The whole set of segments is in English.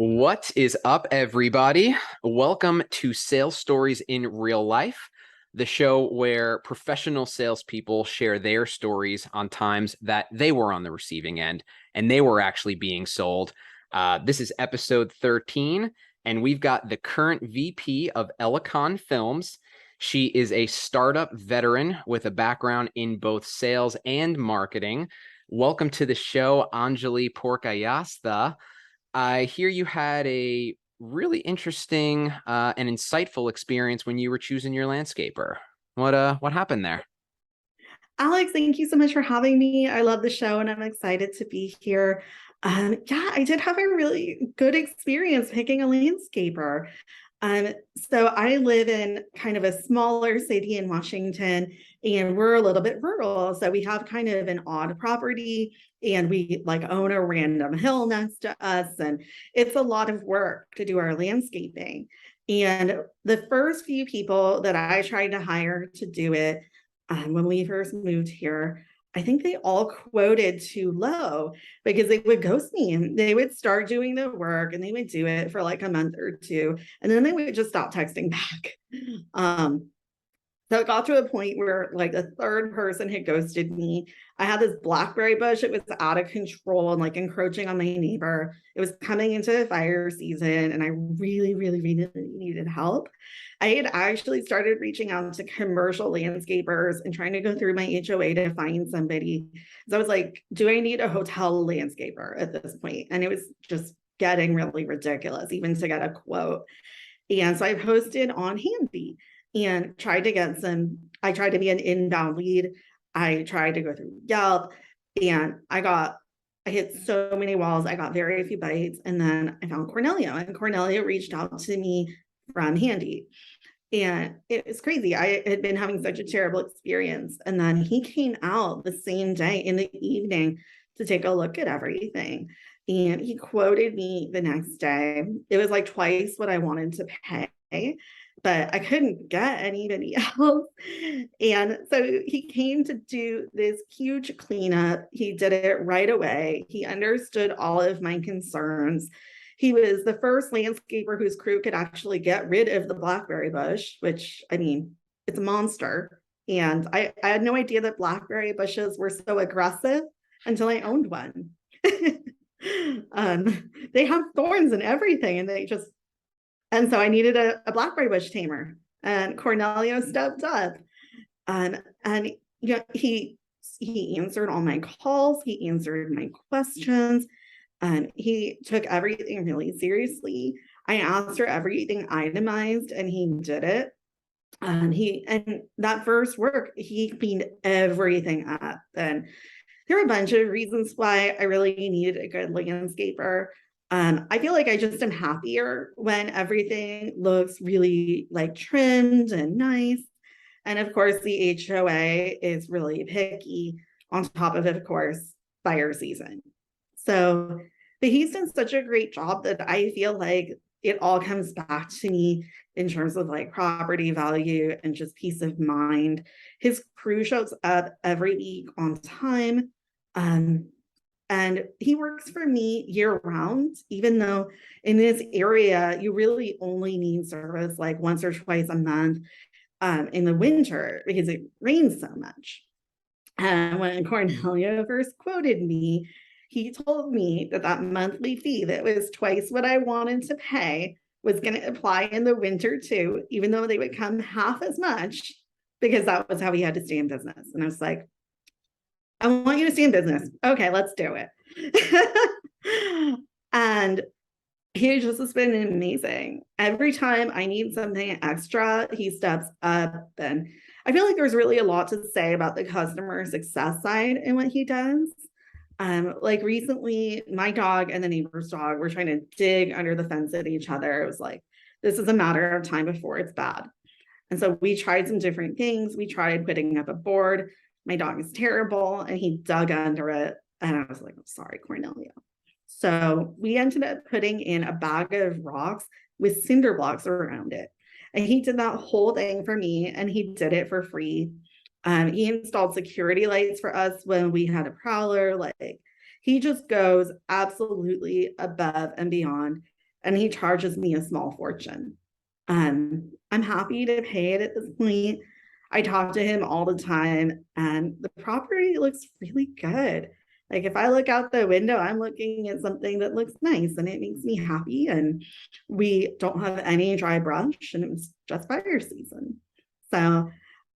What is up, everybody? Welcome to Sales Stories in Real Life, the show where professional salespeople share their stories on times that they were on the receiving end and they were actually being sold. This is episode 13, and we've got the current VP of Elekhan Films. She is a startup veteran with a background in both sales and marketing. Welcome to the show, Anjali Purkayastha. I hear you had a really interesting and insightful experience when you were choosing your landscaper. What happened there? Alex, thank you so much for having me. I love the show and I'm excited to be here. Yeah, I did have a really good experience picking a landscaper. So I live in kind of a smaller city in Washington, and we're a little bit rural. So we have kind of an odd property, and we like own a random hill next to us, and it's a lot of work to do our landscaping. And the first few people that I tried to hire to do it, when we first moved here, I think they all quoted too low because they would ghost me and they would start doing the work and they would do it for like a month or two. And then they would just stop texting back. Um, so it got to a point where like the third person had ghosted me. I had this blackberry bush. It was out of control and like encroaching on my neighbor. It was coming into fire season and I really, really, really needed help. I had actually started reaching out to commercial landscapers and trying to go through my HOA to find somebody. So I was like, do I need a hotel landscaper at this point? And it was just getting really ridiculous, even to get a quote. And so I posted on Handy and tried to get I tried to be an inbound lead. I tried to go through Yelp and I hit so many walls. I got very few bites. And then I found Cornelio, and Cornelio reached out to me from Handy. And it was crazy. I had been having such a terrible experience. And then he came out the same day in the evening to take a look at everything. And he quoted me the next day. It was like twice what I wanted to pay, but I couldn't get anybody else. And so he came to do this huge cleanup. He did it right away. He understood all of my concerns. He was the first landscaper whose crew could actually get rid of the blackberry bush, which, I mean, it's a monster. And I had no idea that blackberry bushes were so aggressive until I owned one. They have thorns and everything, and so I needed a blackberry bush tamer, and Cornelio stepped up, and you know, he answered all my calls, he answered my questions, and he took everything really seriously. I asked for everything itemized, and he did it. And that first work, he cleaned everything up, and there are a bunch of reasons why I really needed a good landscaper. I feel like I just am happier when everything looks really like trimmed and nice. And of course, the HOA is really picky on top of course, fire season. So, but he's done such a great job that I feel like it all comes back to me in terms of like property value and just peace of mind. His crew shows up every week on time. And he works for me year round, even though in this area, you really only need service like once or twice a month in the winter because it rains so much. And when Cornelio first quoted me, he told me that that monthly fee that was twice what I wanted to pay was going to apply in the winter too, even though they would come half as much, because that was how he had to stay in business. And I was like, I want you to stay in business. Okay, let's do it. And he just has been amazing. Every time I need something extra, he steps up. And I feel like there's really a lot to say about the customer success side in what he does. Like recently, my dog and the neighbor's dog were trying to dig under the fence at each other. It was like, this is a matter of time before it's bad. And so we tried some different things. We tried putting up a board. My dog is terrible, and he dug under it. And I was like, I'm sorry, Cornelio. So we ended up putting in a bag of rocks with cinder blocks around it. And he did that whole thing for me, and he did it for free. He installed security lights for us when we had a prowler. Like, he just goes absolutely above and beyond. and he charges me a small fortune. I'm happy to pay it at this point. I talk to him all the time, and the property looks really good. Like if I look out the window, I'm looking at something that looks nice and it makes me happy. And we don't have any dry brush, and it was just fire season. So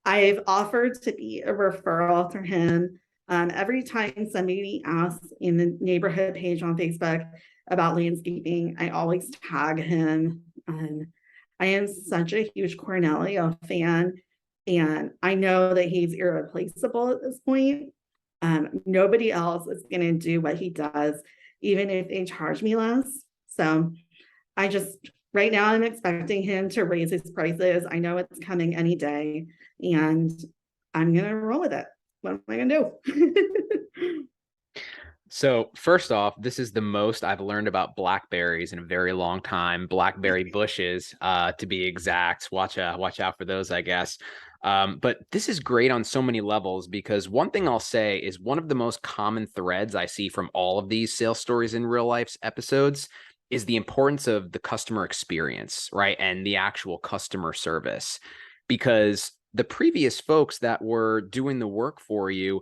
I've offered to be a referral for him. Every time somebody asks in the neighborhood page on Facebook about landscaping, I always tag him. I am such a huge Cornelio fan, and I know that he's irreplaceable at this point. Nobody else is going to do what he does, even if they charge me less. So I just, right now, I'm expecting him to raise his prices. I know it's coming any day, and I'm going to roll with it. What am I going to do? So first off, this is the most I've learned about blackberries in a very long time. Blackberry bushes, to be exact. Watch out for those, I guess. But this is great on so many levels, because one thing I'll say is one of the most common threads I see from all of these sales stories in real life's episodes is the importance of the customer experience, right? And the actual customer service. Because the previous folks that were doing the work for you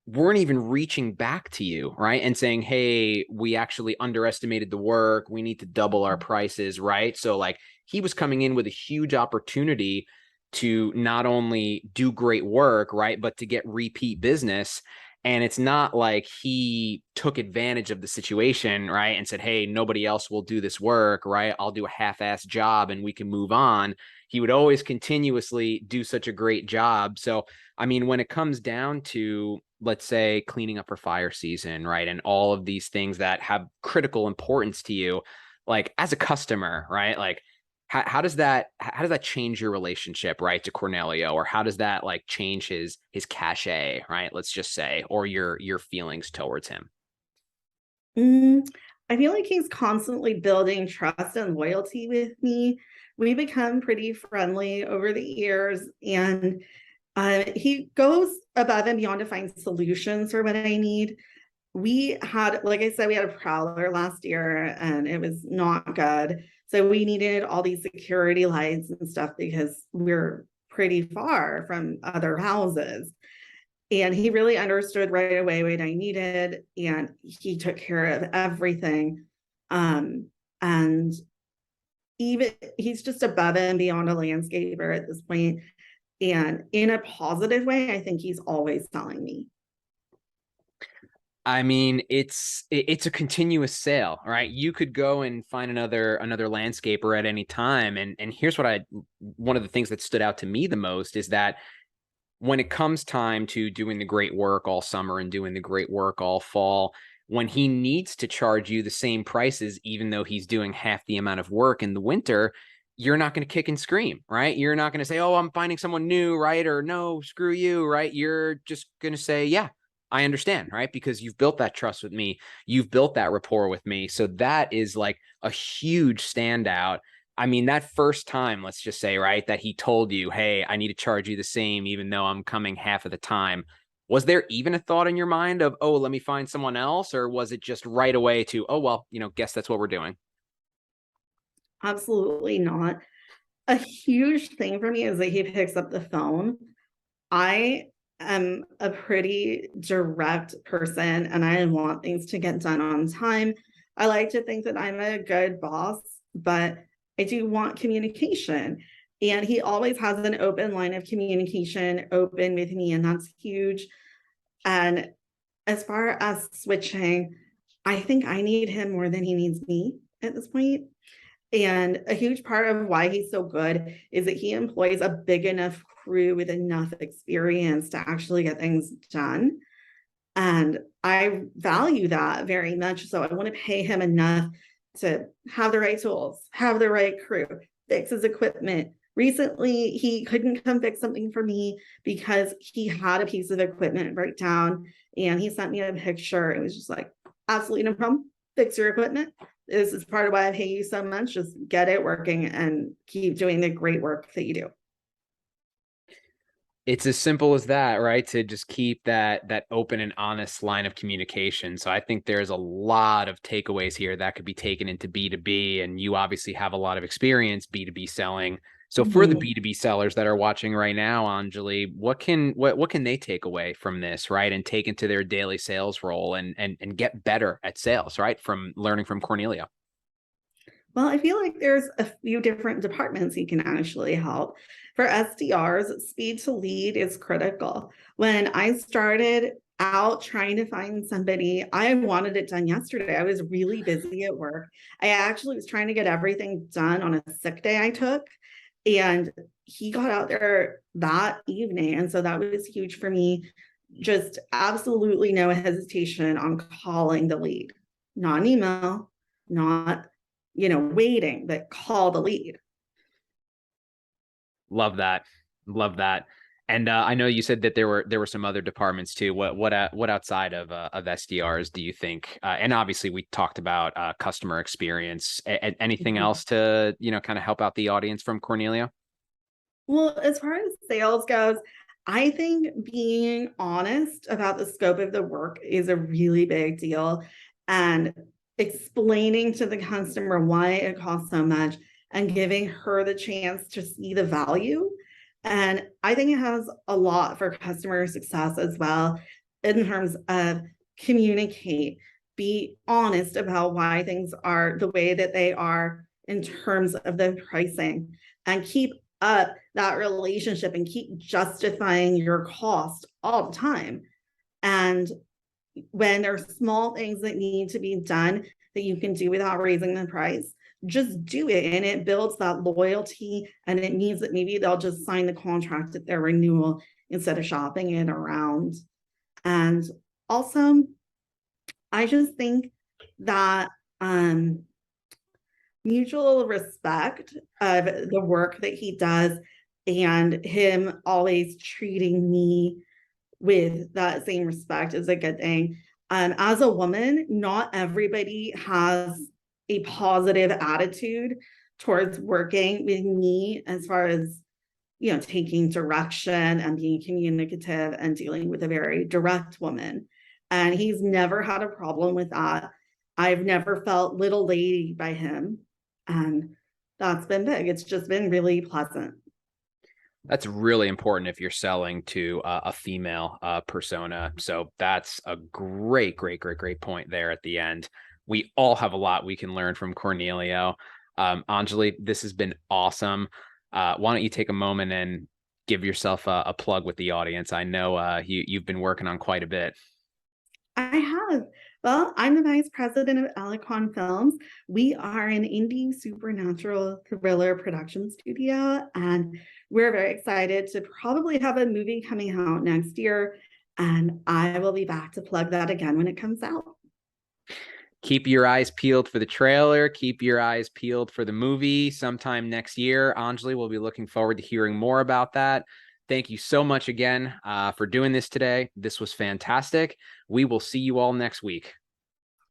weren't even reaching back to you, right? And saying, hey, we actually underestimated the work. We need to double our prices, right? So like he was coming in with a huge opportunity to not only do great work, right, but to get repeat business. And it's not like he took advantage of the situation, right, and said, hey, nobody else will do this work, right? I'll do a half-assed job and we can move on. He would always continuously do such a great job. So, I mean, when it comes down to, let's say, cleaning up for fire season, right, and all of these things that have critical importance to you, like as a customer, right, like how does that change your relationship, right, to Cornelio, or how does that like change his cachet, right? Let's just say, or your feelings towards him. I feel like he's constantly building trust and loyalty with me. We become pretty friendly over the years, and he goes above and beyond to find solutions for what I need. We had, like I said, we had a prowler last year and it was not good. So we needed all these security lights and stuff because we're pretty far from other houses. And he really understood right away what I needed, and he took care of everything. And even he's just above and beyond a landscaper at this point. And in a positive way, I think he's always telling me. I mean, it's a continuous sale, right? You could go and find another landscaper at any time. And here's what one of the things that stood out to me the most is that when it comes time to doing the great work all summer and doing the great work all fall, when he needs to charge you the same prices, even though he's doing half the amount of work in the winter, you're not going to kick and scream, right? You're not going to say, oh, I'm finding someone new, right? Or no, screw you, right? You're just going to say, yeah, I understand, right? Because you've built that trust with me. You've built that rapport with me. So that is like a huge standout. I mean, that first time, let's just say, right, that he told you, hey, I need to charge you the same, even though I'm coming half of the time. Was there even a thought in your mind of, oh, let me find someone else? Or was it just right away to, oh, well, guess that's what we're doing? Absolutely not. A huge thing for me is that he picks up the phone. I am a pretty direct person and I want things to get done on time. I like to think that I'm a good boss, but I do want communication. And he always has an open line of communication open with me, and that's huge. And as far as switching, I think I need him more than he needs me at this point. And a huge part of why he's so good is that he employs a big enough crew with enough experience to actually get things done. And I value that very much. So I want to pay him enough to have the right tools, have the right crew, fix his equipment. Recently, he couldn't come fix something for me because he had a piece of equipment break down, and he sent me a picture. It was just like, absolutely no problem. Fix your equipment. This is part of why I pay you so much. Just get it working and keep doing the great work that you do. It's as simple as that, right? To just keep that open and honest line of communication. So I think there's a lot of takeaways here that could be taken into B2B, and you obviously have a lot of experience B2B selling. So for the Mhm. B2B sellers that are watching right now, Anjali, what can they take away from this, right? And take into their daily sales role and get better at sales, right? From learning from Cornelia. Well, I feel like there's a few different departments you can actually help. For SDRs, speed to lead is critical. When I started out trying to find somebody, I wanted it done yesterday. I was really busy at work. I actually was trying to get everything done on a sick day I took, and he got out there that evening. And so that was huge for me. Just absolutely no hesitation on calling the lead, not an email, not waiting, but call the lead. Love that. Love that. And I know you said that there were some other departments too. What outside of SDRs do you think? And obviously we talked about customer experience. Anything Mhm. else to kind of help out the audience from Cornelia? Well, as far as sales goes, I think being honest about the scope of the work is a really big deal. And explaining to the customer why it costs so much and giving her the chance to see the value. And I think it has a lot for customer success as well in terms of communicate, be honest about why things are the way that they are in terms of the pricing, and keep up that relationship and keep justifying your cost all the time. And when there's small things that need to be done that you can do without raising the price, just do it. And it builds that loyalty. And it means that maybe they'll just sign the contract at their renewal instead of shopping it around. And also, I just think that mutual respect of the work that he does and him always treating me with that same respect is a good thing. As a woman, not everybody has a positive attitude towards working with me as far as taking direction and being communicative and dealing with a very direct woman. And he's never had a problem with that. I've never felt little lady by him. And that's been big. It's just been really pleasant. That's really important if you're selling to a female persona. So that's a great point there at the end. We all have a lot we can learn from Cornelio. Anjali, this has been awesome. Why don't you take a moment and give yourself a plug with the audience? I know you've been working on quite a bit. I have. Well, I'm the vice president of Elekhan Films. We are an indie supernatural thriller production studio, and we're very excited to probably have a movie coming out next year. And I will be back to plug that again when it comes out. Keep your eyes peeled for the trailer. Keep your eyes peeled for the movie sometime next year. Anjali, we'll be looking forward to hearing more about that. Thank you so much again for doing this today. This was fantastic. We will see you all next week.